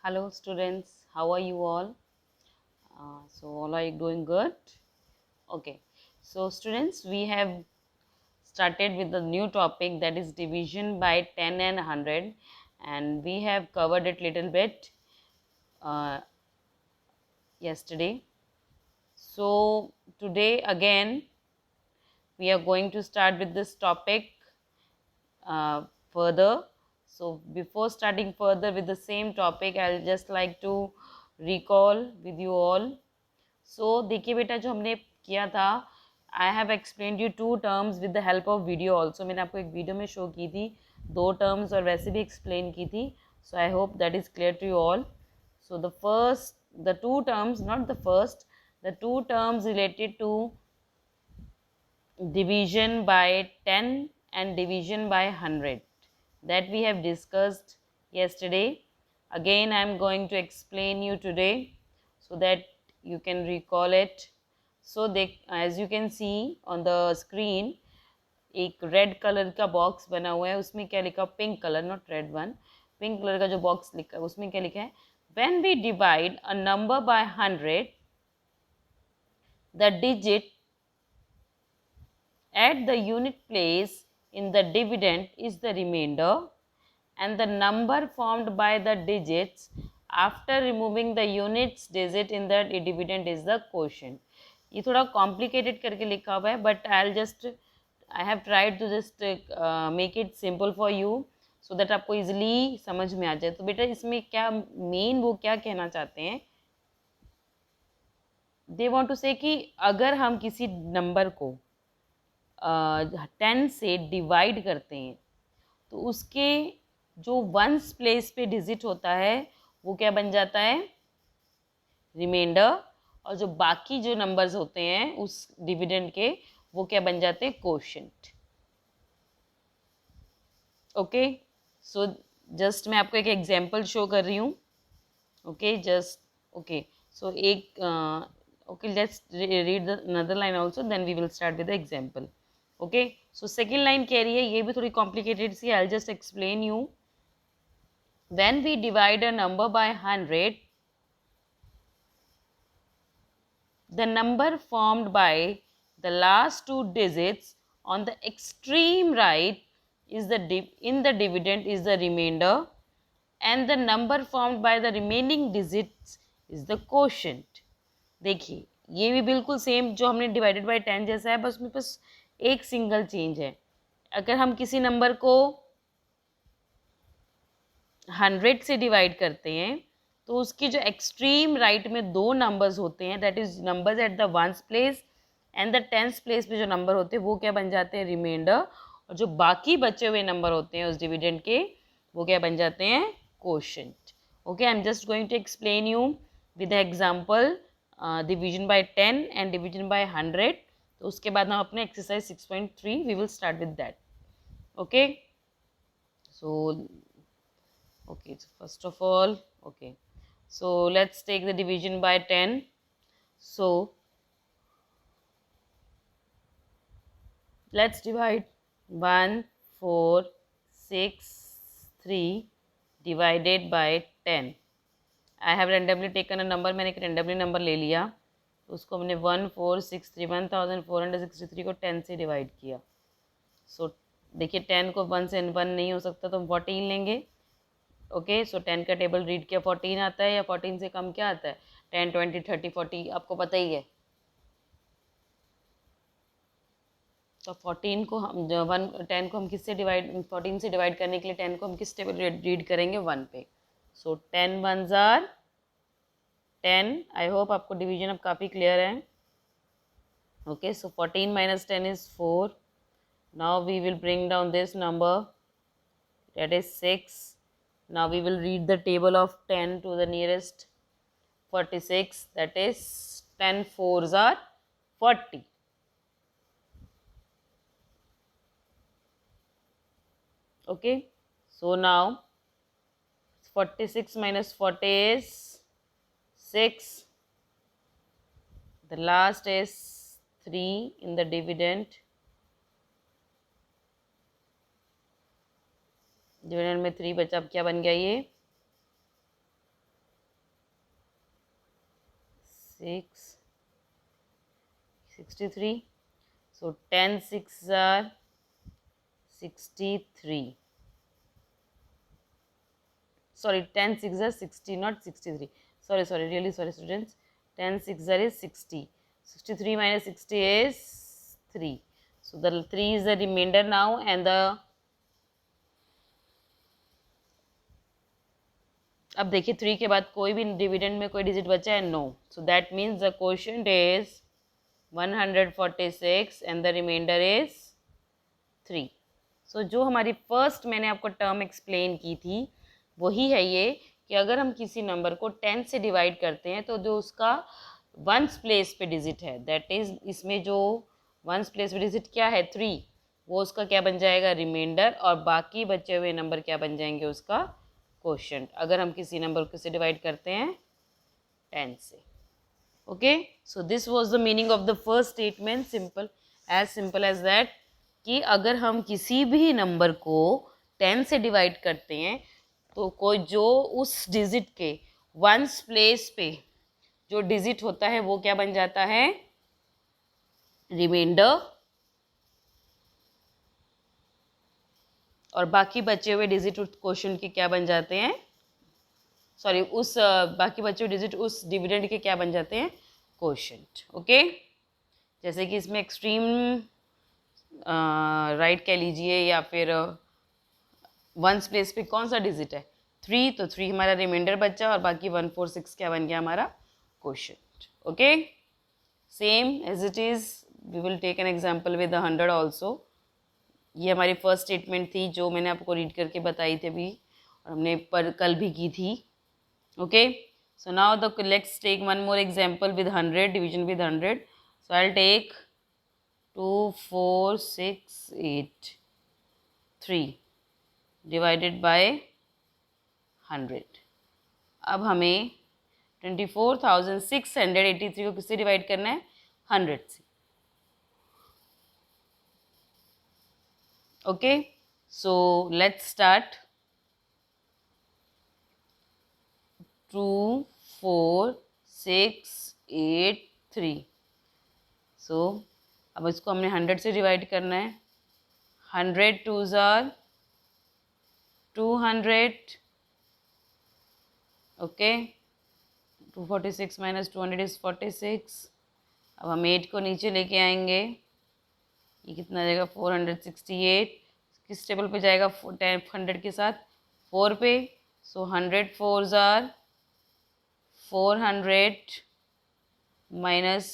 Hello students, how are you all? So all are you doing good? Okay. So students, we have started with the new topic, that is division by 10 and 100, and we have covered it little bit uh, yesterday. So today again we are going to start with this topic further. So before starting further with the same topic, I'll just like to recall with you all. सो देखिए बेटा, जो हमने किया था, I have explain you two terms with the help of video also. मैंने आपको एक video में शो की थी दो टर्म्स और वैसे भी एक्सप्लेन की थी. So I hope that is clear to you all. So the two terms, not the first, the two terms related to division by 10 and division by 100 that we have discussed yesterday. Again I am going to explain you today so that you can recall it. So as you can see on the screen, एक red colour का box बना हुआ है, उसमें क्या लिखा, pink colour, not red one, pink colour का जो बॉक्स लिखा है उसमें क्या लिखा है, when we divide a number by 100 the digit at the unit place in the dividend is the remainder and the number formed by the digits after removing the units digit in the dividend is the quotient. ये थोड़ा complicated करके लिखा हुआ है, but I have tried to just make it simple for you so that आपको easily समझ में आ जाए. तो बेटा इसमें क्या मेन वो क्या कहना चाहते हैं, दे वांट टू से कि अगर हम किसी नंबर को 10 से डिवाइड करते हैं तो उसके जो वंस प्लेस पे डिजिट होता है वो क्या बन जाता है, रिमाइंडर, और जो बाकी जो नंबर्स होते हैं उस डिविडेंड के वो क्या बन जाते हैं, कोशेंट. ओके, सो जस्ट मैं आपको एक एग्जांपल शो कर रही हूँ. ओके जस्ट ओके, सो एक okay let's read the another line also, then we will start with the example. Okay, so second line कह रही है, ये भी थोड़ी कॉम्प्लिकेटेड सी, I just explain you. When we divide a number by 100, the number formed by the last two digits on the extreme right is in the dividend is the remainder and the number formed by the remaining digits is the quotient. देखिए ये भी बिल्कुल same जो हमने divided by 10 जैसा है, बस उसमें बस एक सिंगल चेंज है. अगर हम किसी नंबर को 100 से डिवाइड करते हैं तो उसकी जो एक्सट्रीम राइट में दो नंबर्स होते हैं, that is numbers eight the ones place and the tense place पे जो नंबर होते हैं वो क्या बन जाते हैं, रिमाइंडर, और जो बाकी बचे हुए नंबर होते हैं उस डिविडेंड के वो क्या बन जाते हैं, quotient. Okay, I am just going to explain you with example division by 10 and division by 100. तो उसके बाद हम अपने exercise 6.3 we will start with that. Okay, so okay, so first of all, okay, so let's take the division by 10. So let's divide 1 4 6 3 divided by 10. I have randomly taken a number, मैंने एक randomly number ले लिया, तो उसको हमने 1463 1463 को 10 से divide किया. सो देखिए 10 को 1 से 1 नहीं हो सकता तो हम 14 लेंगे. ओके, सो 10 का टेबल रीड किया, 14 आता है या 14 से कम क्या आता है, 10 20 30 40, आपको पता ही है. तो 14 को हम 10 को हम किससे डिवाइड, 14 से डिवाइड करने के लिए 10 को हम किस टेबल रीड करेंगे, 1 पे. सो 10 1s आर 10. आई होप आपको डिवीजन अब काफ़ी क्लियर है. Okay, so 14 minus 10 is 4. Now we will bring down this number, that is 6. Now we will read the table of 10 to the nearest 46, that is 10 4s are 40. Okay, so now 46 minus 40 is 6. The last is 3 in the dividend. Dividend में 3 बचा, अब क्या बन गया ये, 63. So 10 6s are 63. Sorry, 10 6s are 60, not 63. Sorry, really sorry students. 10 6s are is 60. 63 minus 60 is 3. So the 3 is the remainder now, and the अब देखिए 3 के बाद कोई भी डिविडेंड में कोई डिजिट बचा है? No. So that means the quotient is 146 and the remainder is 3. So जो हमारी फर्स्ट मैंने आपको टर्म एक्सप्लेन की थी वही है ये कि अगर हम किसी नंबर को 10 से डिवाइड करते हैं तो जो उसका वंस प्लेस पे डिजिट है, दैट इज इसमें जो वंस प्लेस पे डिजिट क्या है 3, वो उसका क्या बन जाएगा? रिमाइंडर. और बाकी बचे हुए नंबर क्या बन जाएंगे? उसका क्वोशिएंट, अगर हम किसी नंबर को किससे डिवाइड करते हैं? 10 से. Okay, so this was the meaning of the first statement. Simple as that कि अगर हम किसी भी नंबर को 10 से डिवाइड करते हैं तो कोई जो उस डिजिट के वंस प्लेस पे जो डिजिट होता है वो क्या बन जाता है? रिमाइंडर. और बाकी बचे हुए डिजिट उस क्वोशिएंट के क्या बन जाते हैं? सॉरी, उस बाकी बचे हुए डिजिट उस डिविडेंड के क्या बन जाते हैं? क्वोशिएंट. ओके, जैसे कि इसमें एक्सट्रीम राइट कह लीजिए या फिर वंस प्लेस पे कौन सा डिजिट है? 3. तो 3 हमारा रिमाइंडर बचा और बाकी 146 क्या बन गया? हमारा quotient. Okay, same as it is we will take an example with 100 also. ये हमारी फर्स्ट स्टेटमेंट थी जो मैंने आपको रीड करके बताई थी अभी, और हमने कल भी की थी. Okay, so now the let's take one more example with 100, division with 100. So I will take 2 4 6 8 3 divided by 100. अब हमें 24,683 को किससे डिवाइड करना है? 100 से. Okay, so let's start. 2 4 6 8 3. So अब इसको हमने 100 से डिवाइड करना है. 100 2s are 200. Okay, 246 minus 200 is 46. अब हम 8 को नीचे लेके आएंगे. ये कितना जाएगा? 468. किस टेबल पे जाएगा? 100 के साथ 4 पे. सो 100 4s are 400 minus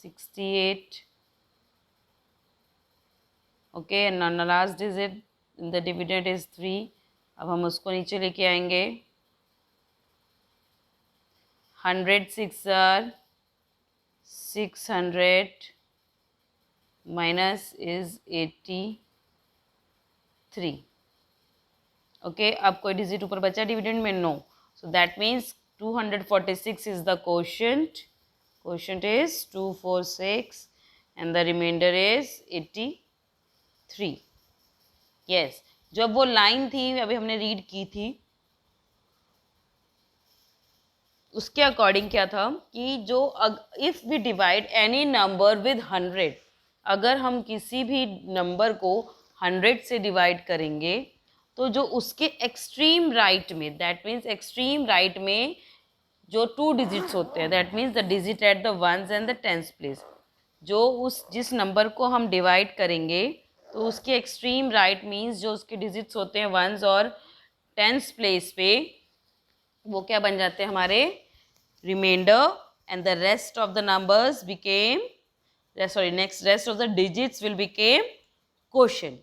68. Okay, and last digit in the dividend is 3. अब हम उसको नीचे लेके आएंगे. 100 6s are 600 minus is 83. Okay, अब कोई डिजिट ऊपर बचा डिविडेंड में? No. So that means 246 is the quotient. Quotient is 246 and the remainder is 83. Yes, जब वो लाइन थी अभी हमने रीड की थी उसके अकॉर्डिंग क्या था कि जो if we divide any number with 100, अगर हम किसी भी नंबर को 100 से डिवाइड करेंगे तो जो उसके एक्सट्रीम राइट में, दैट मीन्स एक्सट्रीम राइट में जो 2 डिजिट्स होते हैं, that means the digit at the once and the tens place, जो उस जिस नंबर को हम डिवाइड करेंगे तो उसके एक्सट्रीम राइट मीन्स जो उसके डिजिट्स होते हैं वंस और टेंस प्लेस पे, वो क्या बन जाते हैं? हमारे remainder. And the rest of the numbers became rest of the digits will became quotient.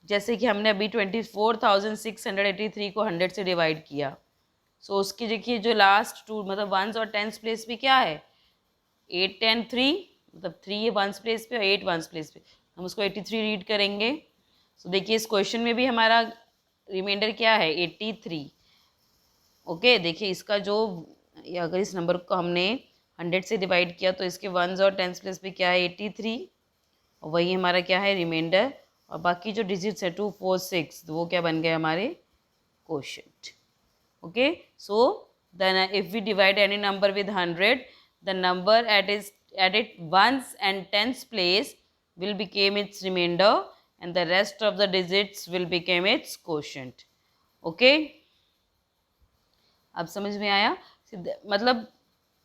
जैसे कि हमने अभी 24,683 को 100 से डिवाइड किया. सो उसकी देखिए जो लास्ट 2 मतलब वंस और टेंस प्लेस पे क्या है? 8 10 3, मतलब 3 ये वंस प्लेस पे और 8 वंस प्लेस पे, हम उसको 83 रीड करेंगे. सो देखिए इस क्वेश्चन में भी हमारा रिमाइंडर क्या है? 83. ओके, देखिए इसका जो अगर इस नंबर को हमने 100 से डिवाइड किया तो इसके वंस और टेंस प्लेस पे क्या है? 83. और वही हमारा क्या है? रिमाइंडर. और बाकी जो डिजिट्स है 2 4 6, तो वो क्या बन गए? हमारे quotient. Okay, so then if we divide any number with 100, the number at its ones and tens place will become its remainder, and the rest of the digits will become its quotient. Okay, अब समझ में आया? मतलब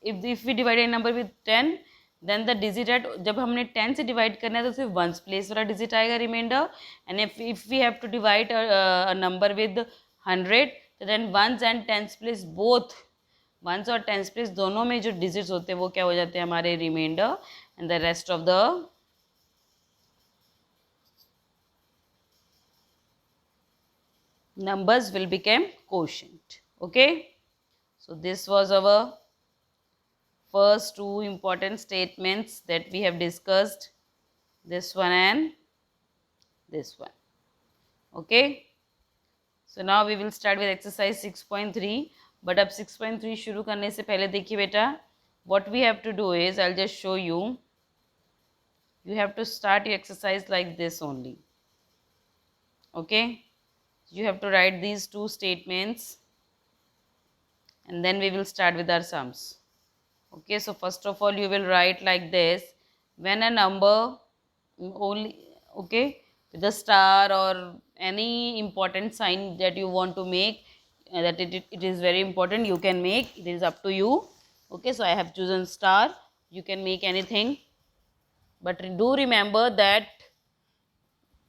if we divide a number with 10, then the digit at, जब हमने 10 से divide करना है तो सिर्फ वंस प्लेस वाला डिजिट आएगा remainder, and if we have to divide a number with 100, तो then ones and tens place both, ones और टेंस प्लेस दोनों में जो डिजिट्स होते हैं वो क्या हो जाते हैं हमारे remainder, and the rest of the numbers will become quotient. Okay, so this was our first two important statements that we have discussed, this one and this one. Okay, so now we will start with exercise 6.3. but अब 6.3 शुरू करने से पहले देखिए बेटा, what we have to do is, I'll just show you, you have to start your exercise like this only. Okay, you have to write these two statements and then we will start with our sums. Okay, so first of all you will write like this, when a number only, okay, with a star or any important sign that you want to make, that it is very important, you can make, it is up to you. Okay, so I have chosen star, you can make anything, but do remember that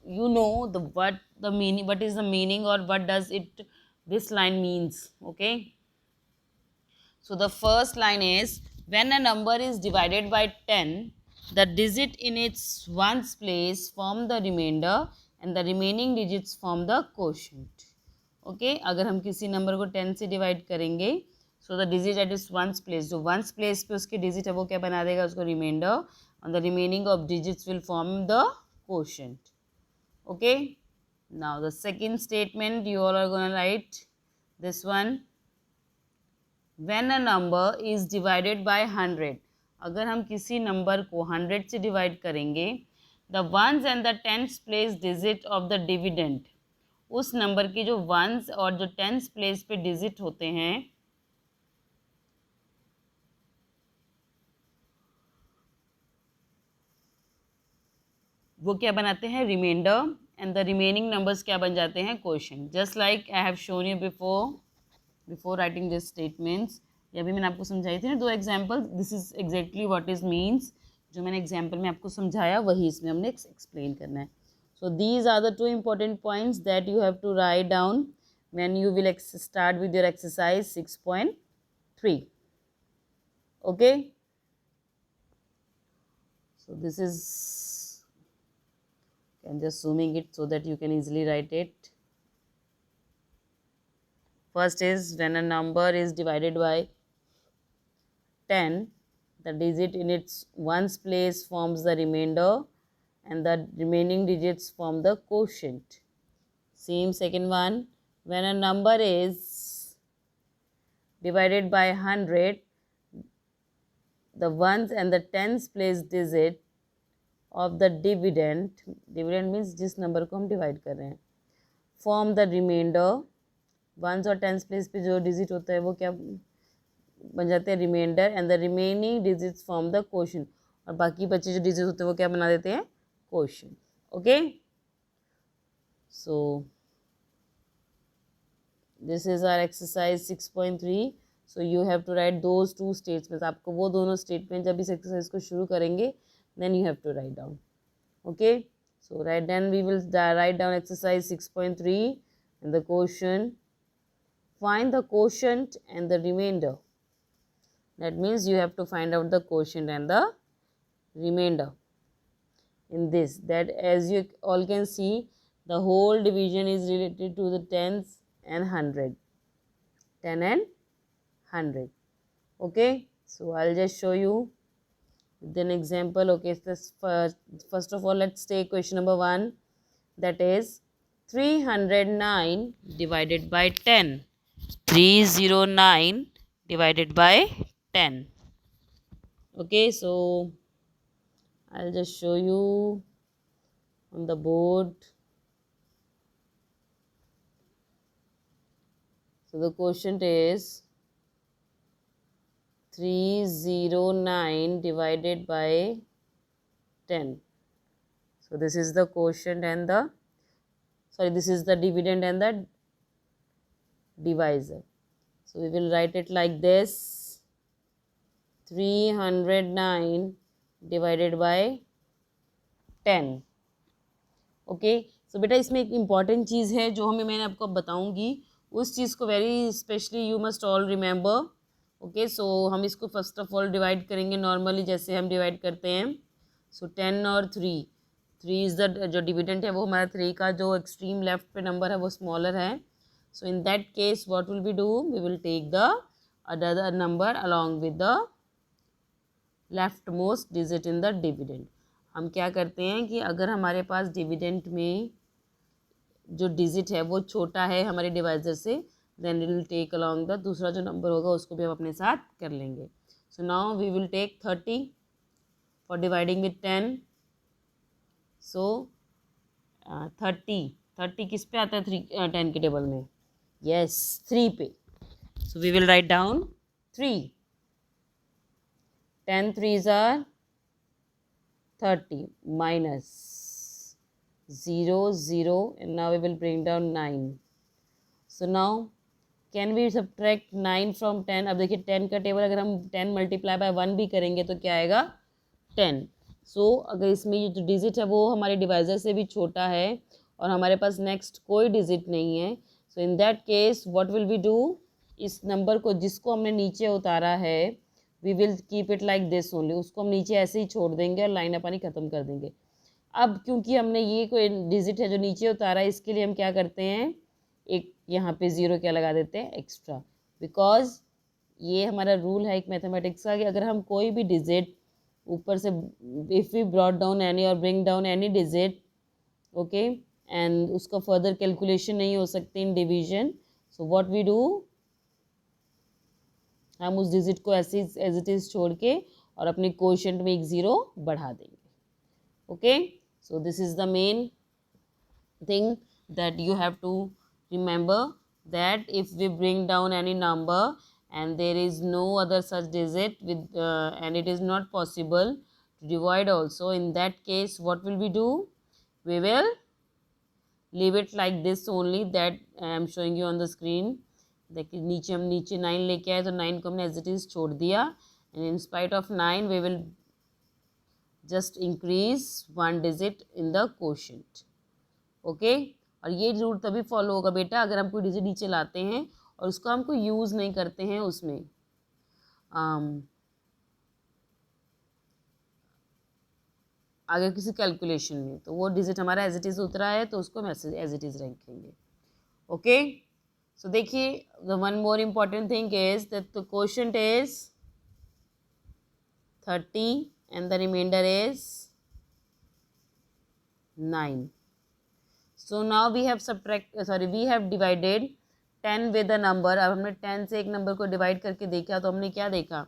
you know the what is the meaning or what does it, this line means. Okay, so the first line is, when a number is divided by 10, the digit in its ones place form the remainder and the remaining digits form the quotient. Okay, अगर हम किसी number को 10 से divide करेंगे, so the digit at its ones place, जो ones place पे उसके digit है वो क्या बना देगा, उसको remainder, and the remaining of digits will form the quotient. Okay, now the second statement you all are going to write this one, when a number is divided by 100, अगर हम किसी नंबर को 100 से डिवाइड करेंगे, the ones and the tens place digit of the dividend, उस number की जो ones और जो tens place पे digit होते हैं वो क्या बनाते हैं, remainder, and the remaining numbers क्या बन जाते हैं, quotient. Just like I have shown you before writing this statements, ये अभी मैंने आपको समझाई थी ना दो example, this is exactly what is means, जो मैंने एग्जाम्पल में आपको समझाया वही इसमें हमने एक्सप्लेन करना है. So these are the two important points that you have to write down when you will start with your exercise 6.3. okay, so this is, I'm just zooming it so that you can easily write it. First is, when a number is divided by 10, the digit in its ones place forms the remainder and the remaining digits form the quotient. Same second one, when a number is divided by 100, the ones and the tens place digit of the dividend means जिस number को हम divide कर रहे हैं, form the remainder, once और tens place पे जो digit होता है वो क्या बन जाते हैं, remainder, and the remaining digits form the quotient, और बाकी बचे जो डिजिट होते हैं वो क्या बना देते हैं, quotient. Okay, so this is our exercise 6.3. So you have to write those two statements, आपको वो दोनों स्टेटमेंट जब इस एक्सरसाइज को शुरू करेंगे then you have to write down. Okay, so then we will write down exercise 6.3 and the quotient. Find the quotient and the remainder. That means you have to find out the quotient and the remainder in this, that as you all can see, the whole division is related to the tens and 100, 10 and 100. Okay, so I'll just show you with an example. Okay, first of all let's take question number 1, that is 309 divided by 10. 309 divided by 10. Okay, so I'll just show you on the board. So the quotient is 309 divided by 10. So this is the quotient and the, sorry, this is the dividend and the divisor. So we will write it like this, 309 divided by 10. Okay so बेटा इसमें एक important चीज़ है जो मैंने आपको बताऊंगी, उस चीज़ को very specially you must all remember. Okay so हम इसको फर्स्ट ऑफ ऑल डिवाइड करेंगे नॉर्मली जैसे हम डिवाइड करते हैं. सो 10 और 3 इज़ द जो डिविडेंड है वो हमारा 3 का जो एक्सट्रीम लेफ्ट पे नंबर है वो स्मॉलर है. So in that case what will be do, we will take the other number along with the left most digit in the dividend. हम क्या करते हैं कि अगर हमारे पास डिविडेंड में जो डिजिट है वो छोटा है हमारे डिवाइजर से, then we will take along the दूसरा जो नंबर होगा उसको भी हम अपने साथ कर लेंगे. So now we will take 30 for dividing with 10. So 30 किस पे आता है 10 के टेबल में? यस 3 पे. So we will write down 3. 10 3s are 30 minus 0 0 and now we will bring down 9. So now can we subtract 9 from 10? अब देखिए 10 का टेबल अगर हम 10 मल्टीप्लाई बाय 1 भी करेंगे तो क्या आएगा 10. सो अगर इसमें ये जो डिजिट है वो हमारे डिवाइजर से भी छोटा है और हमारे पास नेक्स्ट कोई डिजिट नहीं है, so in that case what will we do, इस नंबर को जिसको हमने नीचे उतारा है we will keep it like this only, उसको हम नीचे ऐसे ही छोड़ देंगे और लाइन अपनी ख़त्म कर देंगे. अब क्योंकि हमने ये कोई डिजिट है जो नीचे उतारा है इसके लिए हम क्या करते हैं, एक यहाँ पे ज़ीरो क्या लगा देते हैं एक्स्ट्रा, बिकॉज ये हमारा रूल है एक मैथमेटिक्स का कि अगर हम कोई भी डिजिट ऊपर से, if we brought down any और bring down any digit, okay, and उसका फर्दर कैलकुलेशन नहीं हो सकती in division, so what we do, हम उस डिजिट को ऐसे एज इट इज़ छोड़ के और अपने कोशेंट में एक ज़ीरो बढ़ा देंगे. Okay so this is the main thing that you have to remember, that if we bring down any number and there is no other such digit with and it is not possible to divide also, in that case what will we do, we will leave it like this only, that I am showing you on the screen. देखिए नीचे हम नीचे 9 लेके आए तो 9 को हमने as it is छोड़ दिया, and in spite of 9 we will just increase 1 digit in the quotient. Okay, और ये रूल तभी फॉलो होगा बेटा अगर हम कोई डिजिट नीचे लाते हैं और उसको हम कोई यूज़ नहीं करते हैं उसमें, आगे किसी कैलकुलेशन में, तो वो डिजिट हमारा एज इट इज़ उतरा है तो उसको हम एज इट इज़ रखेंगे. ओके सो देखिए the one more important thing is that the quotient is 30 and the remainder is 9. So now we have divided 10 with a number. अब हमने 10 से एक नंबर को डिवाइड करके देखा तो हमने क्या देखा,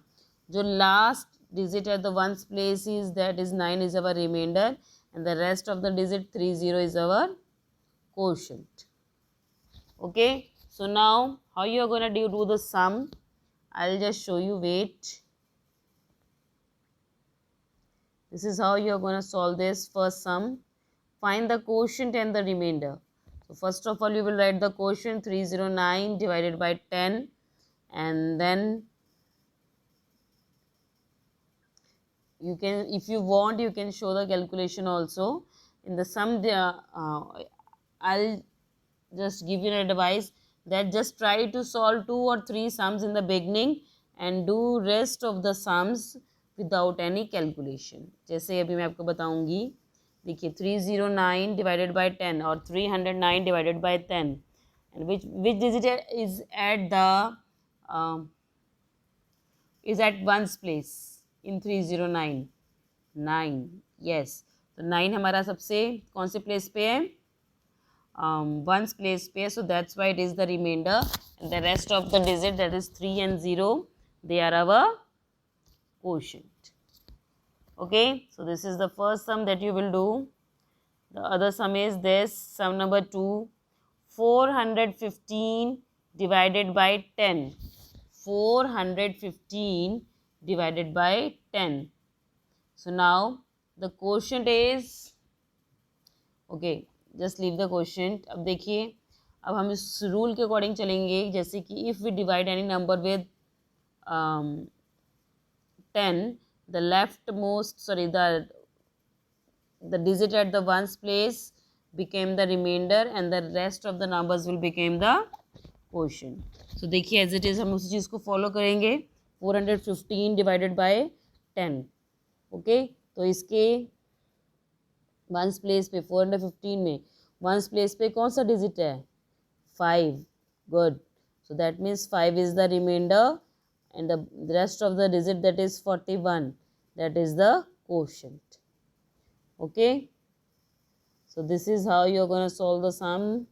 जो last digit at the ones place is that is 9 is our remainder and the rest of the digit 30 is our quotient. Okay, so now how you are going to do the sum, I'll just show you. Wait, this is how you are going to solve this first sum. Find the quotient and the remainder. So first of all you will write the quotient 309 divided by 10, and then you can, if you want, you can show the calculation also. In the sum I'll just give you an advice that just try to solve 2 or 3 sums in the beginning and do rest of the sums without any calculation. जैसे अभी मैं आपको बताऊंगी, देखिए 309 divided by 10 और 309 divided by 10, and which digit is at the is at ones place in 309? 9. yes, तो 9 हमारा सबसे कौन से प्लेस पे है, ones place पे, so that's why it is the remainder, and the rest of the digit that is 3 and 0 they are our quotient. Okay, so this is the first sum that you will do. The other sum is this, sum number 2, 415 divided by 10. 415 divided by 10. So now the quotient is, okay, just leave the quotient. अब देखिए, अब हम इस rule के according चलेंगे, जैसे कि if we divide any number with 10, the leftmost, sorry, the digit at the ones place became the remainder and the rest of the numbers will become the quotient. So देखिए as it is हम उसी चीज़ को follow करेंगे. 415 divided by 10. Okay, तो इसके once place पे 415 में once place पे कौन सा डिजिट है? 5. Good. So that means 5 is the remainder and the rest of the digit, that is 41, that is the quotient. Okay, so this is how you're going to solve the sum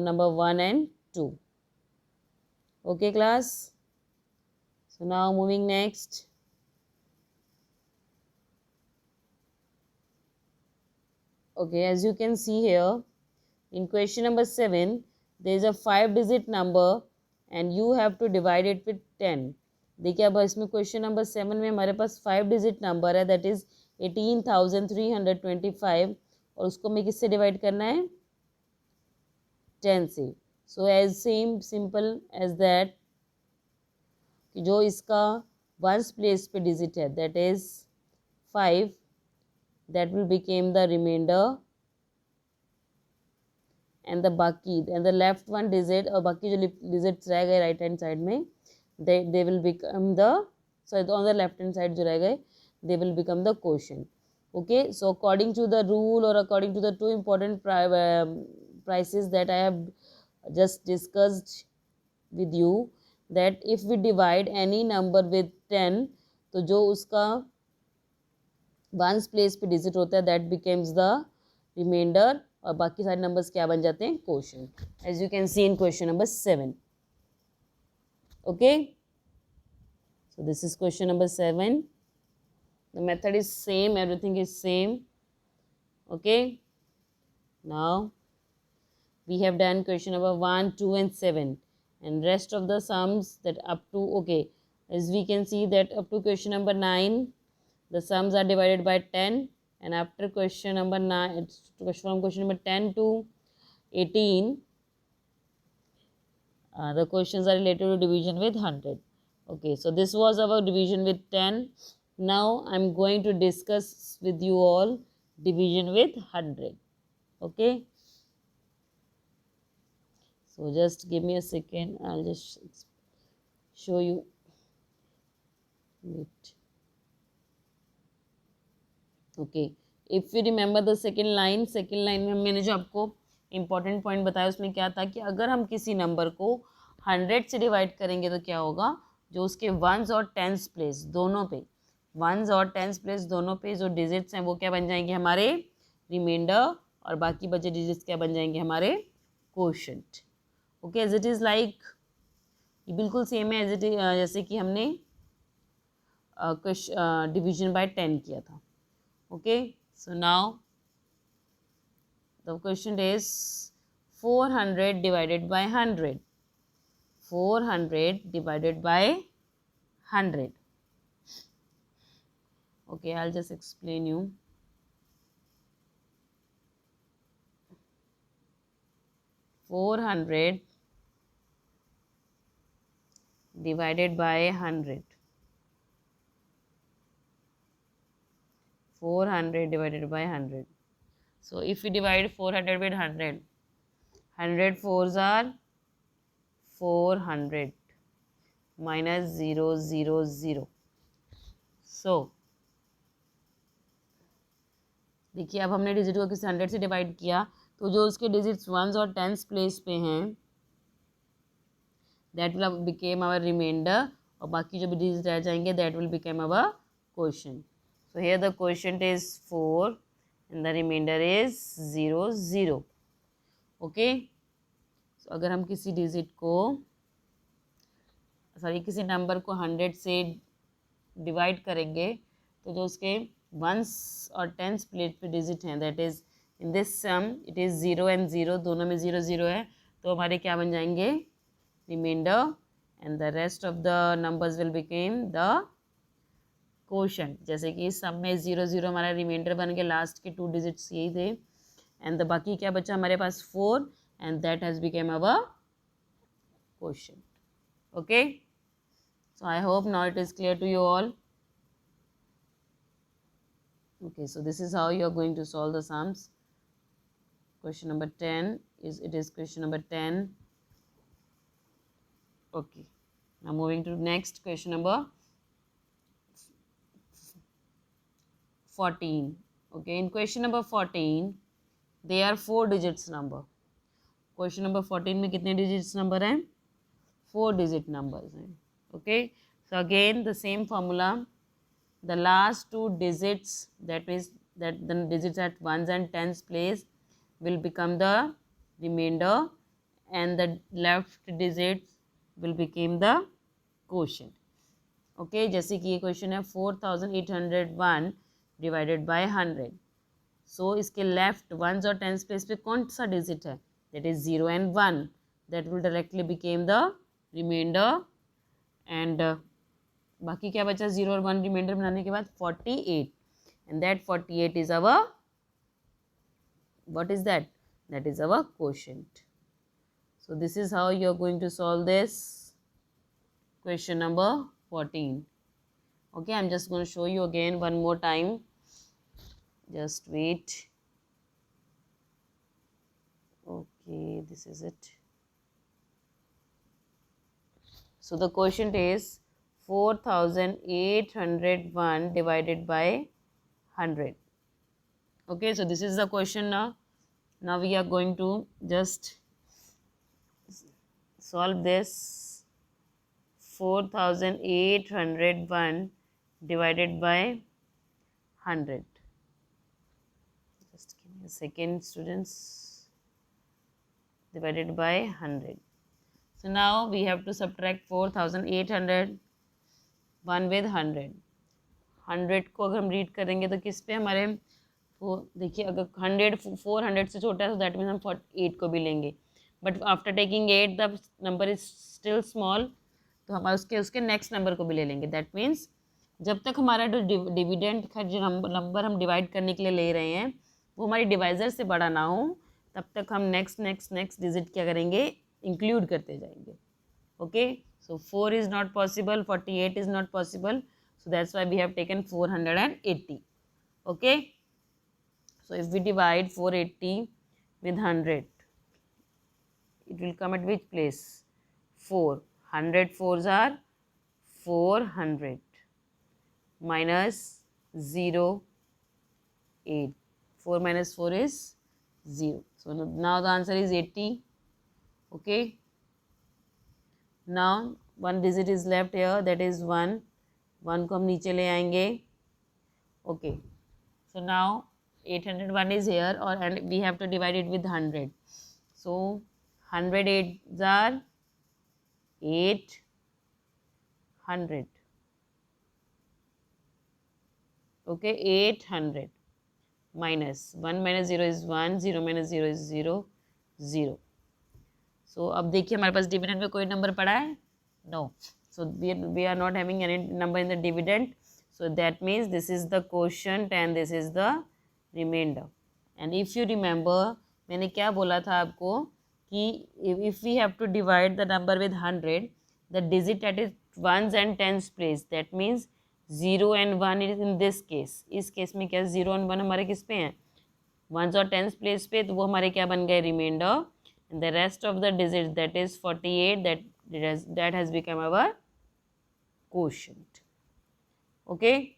number 1 and 2. Okay class, so now moving next. Okay, as you can see here in question number 7, there is a 5-digit number and you have to divide it with 10. देखिए अब इसमें question number 7 में हमारे पास 5-digit number है, that is 18,325, और उसको हमें किससे डिवाइड करना है? 10 से. So as simple as that कि जो इसका वंस प्लेस पे डिजिट है that is 5, that will become the remainder and the बाकी and the left one digit, और बाकी जो digits रह गए राइट हैंड साइड में they will become the, sorry, on the left hand side जो रह गए they will become the quotient. Okay, so according to the rule or according to the two important prices that I have just discussed with you, that if we divide any number with 10, तो जो उसका once place पे digit होता है that becomes the remainder, और बाकी सारे numbers क्या बन जाते हैं? Quotient, as you can see in question number 7. Okay, so this is question number 7. The method is same, everything is same. Okay, now we have done question number 1, 2 and 7, and rest of the sums that up to, okay, as we can see that up to question number 9 the sums are divided by 10, and after question number 9, from question number 10 to 18 the questions are related to division with 100. Okay, so this was our division with 10. Now I'm going to discuss with you all division with 100. Okay, so just give me a second, I'll just show you. Wait. Okay, if you remember the second line में मैंने जो आपको important point बताया उसमें क्या था कि अगर हम किसी नंबर को 100 से डिवाइड करेंगे तो क्या होगा? जो उसके वंस और टेंस प्लेस दोनों पे, वंस और टेंस प्लेस दोनों पे जो डिजिट्स हैं वो क्या बन जाएंगे? हमारे रिमाइंडर, और बाकी बचे डिजिट्स क्या बन जाएंगे? हमारे quotient. Okay, as it is like, ये बिल्कुल सेम है एज इट इज जैसे कि हमने डिवीजन बाय 10 किया था. Okay, so now the question is 400 divided by 100. 400 divided by 100. Okay, I'll just explain you. 400 divided by 100. 400 divided by 100. So if we divide 400 with 100, 100 fours are 400 minus 0 0 0. So देखिए अब हमने digit को किसी 100 से divide किया तो जो उसके डिजिट्स वंस और टेंस प्लेस पे हैं that will become our remainder, और बाकी जो भी डिजिट रह जाएंगे that will become our quotient. So here the quotient is 4 and the remainder is 0 0. Okay, so अगर हम किसी डिजिट को किसी नंबर को 100 से डिवाइड करेंगे तो जो उसके वंस और टेंस प्लेस पे डिजिट हैं that is in this sum it is 0 and 0, दोनों में 0 0 है, तो हमारे क्या बन जाएंगे? Remainder, and the rest of the numbers will become the quotient, जैसे कि सब में 0 0 हमारा रिमाइंडर बन के लास्ट के 2 डिजिट्स यही थे, एंड द बाकी क्या बचा हमारे पास 4, and that has became our quotient. Okay, so I hope now it is clear to you all. Okay, so this is how you are going to solve the sums. Question number 10 is question number 10. Okay, now moving to next question number 14. Okay, in question number 14 they are 4 digits number. Question number 14 में कितने digits number हैं? 4 digit numbers हैं. Okay, so again the same formula, the last 2 digits, that is that the digits at ones and tens place will become the remainder, and the left digits will become the quotient. Okay, जैसे कि ये question है 4801 divided by 100. सो इसके left ones और tens place पे कौन सा डिजिट है? That is 0 and 1. That will directly become the remainder, and बाकी क्या बचा 0 और 1 रिमाइंडर बनाने के बाद 48, and that 48 is our, what is that? That is our quotient. So this is how you are going to solve this question number 14. Okay, I'm just going to show you again one more time. Just wait. Okay, this is it. So the quotient is 4801 divided by 100. Okay, so this is the question now. Now we are going to just solve this. 4801 divided by 100. Just give me a second, students. Divided by 100. So now we have to subtract 4800 1 with 100. 100 को अगर हम read करेंगे तो किस पे हमारे, वो देखिए अगर 100 400 से छोटा है तो दैट मीन्स हम 48 को भी लेंगे, but after taking 8 the number is still small, तो हम उसके नेक्स्ट नंबर को भी ले लेंगे. दैट मीन्स जब तक हमारा जो डिविडेंड का जो नंबर हम डिवाइड करने के लिए ले रहे हैं वो हमारी डिवाइज़र से बड़ा ना हो, तब तक हम नेक्स्ट डिजिट क्या करेंगे, इंक्लूड करते जाएंगे. Okay, so 4 is not possible, 48 is not possible, so that's why we have taken 480. Okay, so if we divide 480 with 100, it will come at which place? 4. 100 fours are 400 minus 0 8. 4 minus 4 is 0. So now the answer is 80. Okay, now one digit is left here, that is 1. 1 को हम नीचे ले आएंगे. Okay, so now 801 is here, and we have to divide it with 100. So 108 are 800. Okay, 800 minus 1 minus 0 is 1, 0 minus 0 is 0, 0. So अब देखिए हमारे पास dividend में कोई नंबर पड़ा है? No. So we are not having any number in the dividend. So that means this is the quotient and this is the remainder. And if you remember, मैंने क्या बोला था आपको कि if we have to divide the number with 100, the digit at its ones and tens place, that means 0 and 1 is in this case. इस case में क्या 0 and 1 हमारे किस पे हैं? ones और tens place पे, तो वो हमारे क्या बन गए, remainder. And the rest of the digits, that is 48, that has become our quotient. Okay,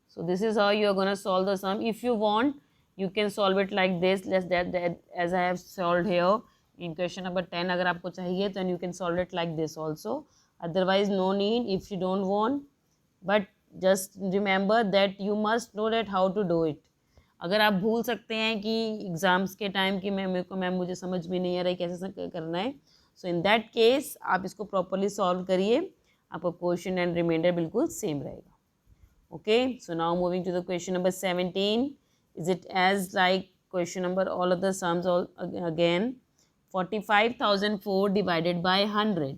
so this is how you are going to solve the sum. If you want, you can solve it like this, as I have solved here in question number 10. अगर आपको चाहिए then you can solve it like this also. Otherwise no need if you don't want, but just remember that you must know that how to do it. अगर आप भूल सकते हैं कि exams के टाइम कि मैम मुझे समझ में नहीं आ रहा है कैसे करना है, सो इन दैट केस आप इसको प्रॉपरली सॉल्व करिए, आपका क्वेश्चन एंड रिमाइंडर बिल्कुल सेम रहेगा. Okay, so now moving to the question number 17. Is it as like question number all of the sums again. 45,004 divided by 100.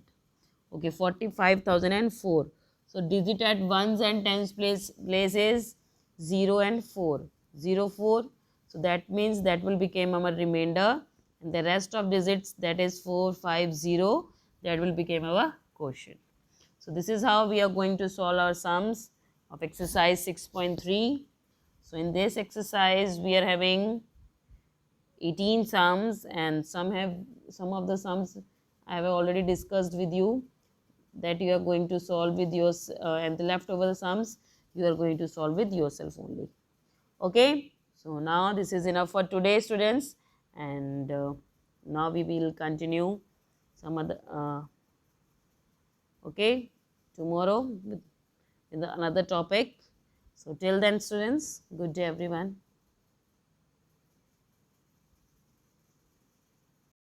Okay, 45,004. So digit at ones and tens place is 0 and 4. 0, 4. So that means that will become our remainder, and the rest of digits, that is 4, 5, 0, that will become our quotient. So this is how we are going to solve our sums of exercise 6.3. So in this exercise we are having 18 sums, and some of the sums I have already discussed with you, that you are going to solve with yours, and the leftover sums you are going to solve with yourself only. Okay, so now this is enough for today, students, and now we will continue some other okay, tomorrow with another topic. So till then, students, good day everyone.